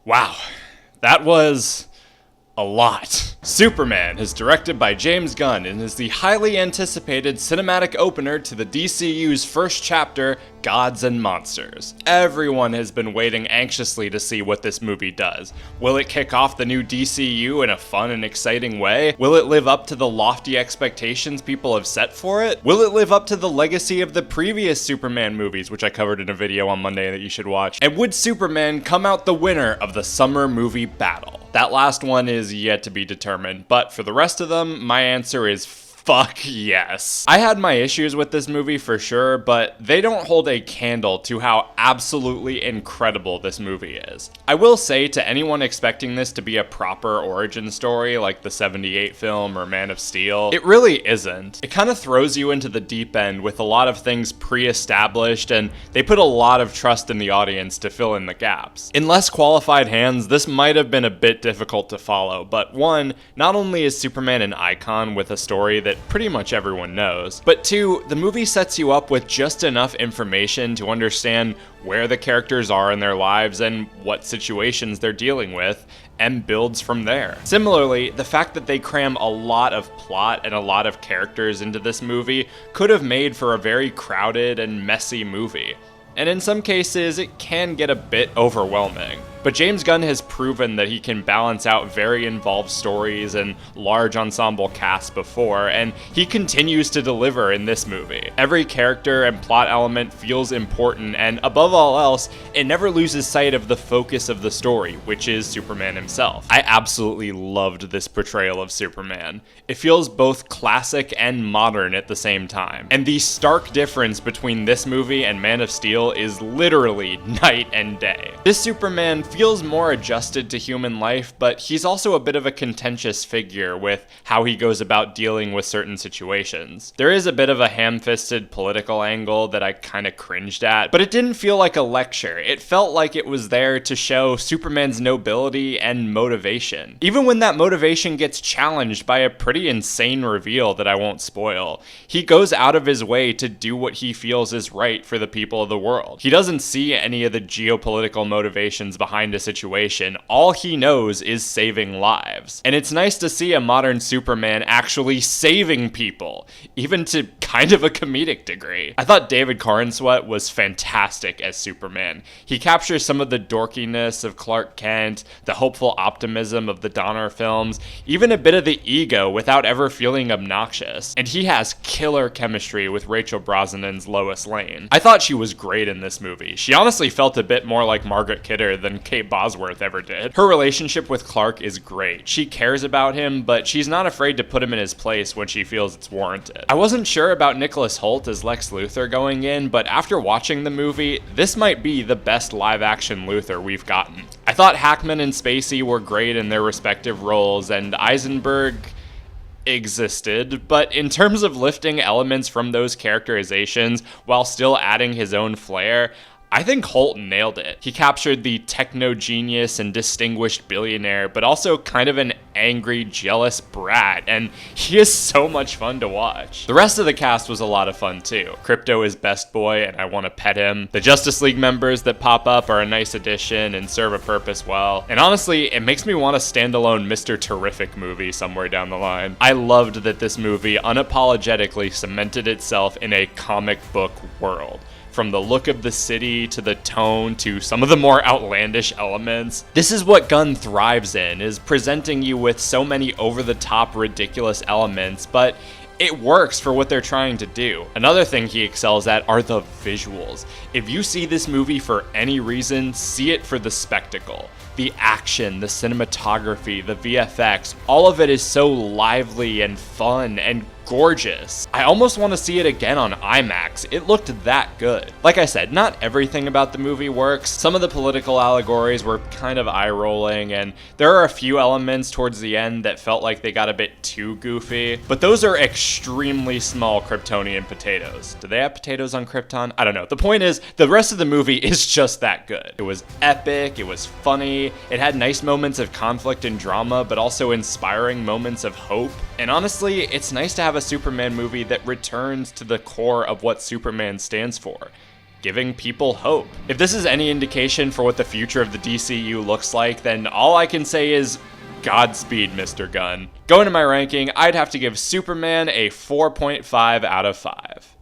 Wow, that was a lot. Superman is directed by James Gunn and is the highly anticipated cinematic opener to the DCU's first chapter, Gods and Monsters. Everyone has been waiting anxiously to see what this movie does. Will it kick off the new DCU in a fun and exciting way? Will it live up to the lofty expectations people have set for it? Will it live up to the legacy of the previous Superman movies, which I covered in a video on Monday that you should watch? And would Superman come out the winner of the summer movie battle? That last one is yet to be determined, but for the rest of them, my answer is fuck yes. I had my issues with this movie for sure, but they don't hold a candle to how absolutely incredible this movie is. I will say to anyone expecting this to be a proper origin story like the '78 film or Man of Steel, it really isn't. It kind of throws you into the deep end with a lot of things pre-established, and they put a lot of trust in the audience to fill in the gaps. In less qualified hands, this might have been a bit difficult to follow, but one, not only is Superman an icon with a story that pretty much everyone knows, but two, the movie sets you up with just enough information to understand where the characters are in their lives and what situations they're dealing with, and builds from there. Similarly, the fact that they cram a lot of plot and a lot of characters into this movie could have made for a very crowded and messy movie. And in some cases, it can get a bit overwhelming. But James Gunn has proven that he can balance out very involved stories and large ensemble casts before, and he continues to deliver in this movie. Every character and plot element feels important, and above all else, it never loses sight of the focus of the story, which is Superman himself. I absolutely loved this portrayal of Superman. It feels both classic and modern at the same time. And the stark difference between this movie and Man of Steel is literally night and day. This Superman feels more adjusted to human life, but he's also a bit of a contentious figure with how he goes about dealing with certain situations. There is a bit of a ham-fisted political angle that I kind of cringed at, but it didn't feel like a lecture. It felt like it was there to show Superman's nobility and motivation. Even when that motivation gets challenged by a pretty insane reveal that I won't spoil, he goes out of his way to do what he feels is right for the people of the world. He doesn't see any of the geopolitical motivations behind a situation. All he knows is saving lives. And it's nice to see a modern Superman actually saving people, even to kind of a comedic degree. I thought David Corenswet was fantastic as Superman. He captures some of the dorkiness of Clark Kent, the hopeful optimism of the Donner films, even a bit of the ego without ever feeling obnoxious. And he has killer chemistry with Rachel Brosnan's Lois Lane. I thought she was great in this movie. She honestly felt a bit more like Margaret Kidder than Kate Bosworth ever did. Her relationship with Clark is great. She cares about him, but she's not afraid to put him in his place when she feels it's warranted. I wasn't sure about Nicholas Hoult as Lex Luthor going in, but after watching the movie, this might be the best live-action Luthor we've gotten. I thought Hackman and Spacey were great in their respective roles, and Eisenberg existed, but in terms of lifting elements from those characterizations while still adding his own flair, I think Holt nailed it. He captured the techno-genius and distinguished billionaire, but also kind of an angry, jealous brat, and he is so much fun to watch. The rest of the cast was a lot of fun too. Crypto is best boy, and I want to pet him. The Justice League members that pop up are a nice addition and serve a purpose well. And honestly, it makes me want a standalone Mr. Terrific movie somewhere down the line. I loved that this movie unapologetically cemented itself in a comic book world. From the look of the city, to the tone, to some of the more outlandish elements. This is what Gunn thrives in, is presenting you with so many over-the-top ridiculous elements, but it works for what they're trying to do. Another thing he excels at are the visuals. If you see this movie for any reason, see it for the spectacle. The action, the cinematography, the VFX, all of it is so lively and fun and gorgeous. I almost want to see it again on IMAX. It looked that good. Like I said, not everything about the movie works. Some of the political allegories were kind of eye-rolling, and there are a few elements towards the end that felt like they got a bit too goofy, but those are extremely small Kryptonian potatoes. Do they have potatoes on Krypton? I don't know. The point is, the rest of the movie is just that good. It was epic, it was funny, it had nice moments of conflict and drama, but also inspiring moments of hope. And honestly, it's nice to have a Superman movie that returns to the core of what Superman stands for. giving people hope. If this is any indication for what the future of the DCU looks like, then all I can say is Godspeed, Mr. Gunn. Going to my ranking, I'd have to give Superman a 4.5 out of 5.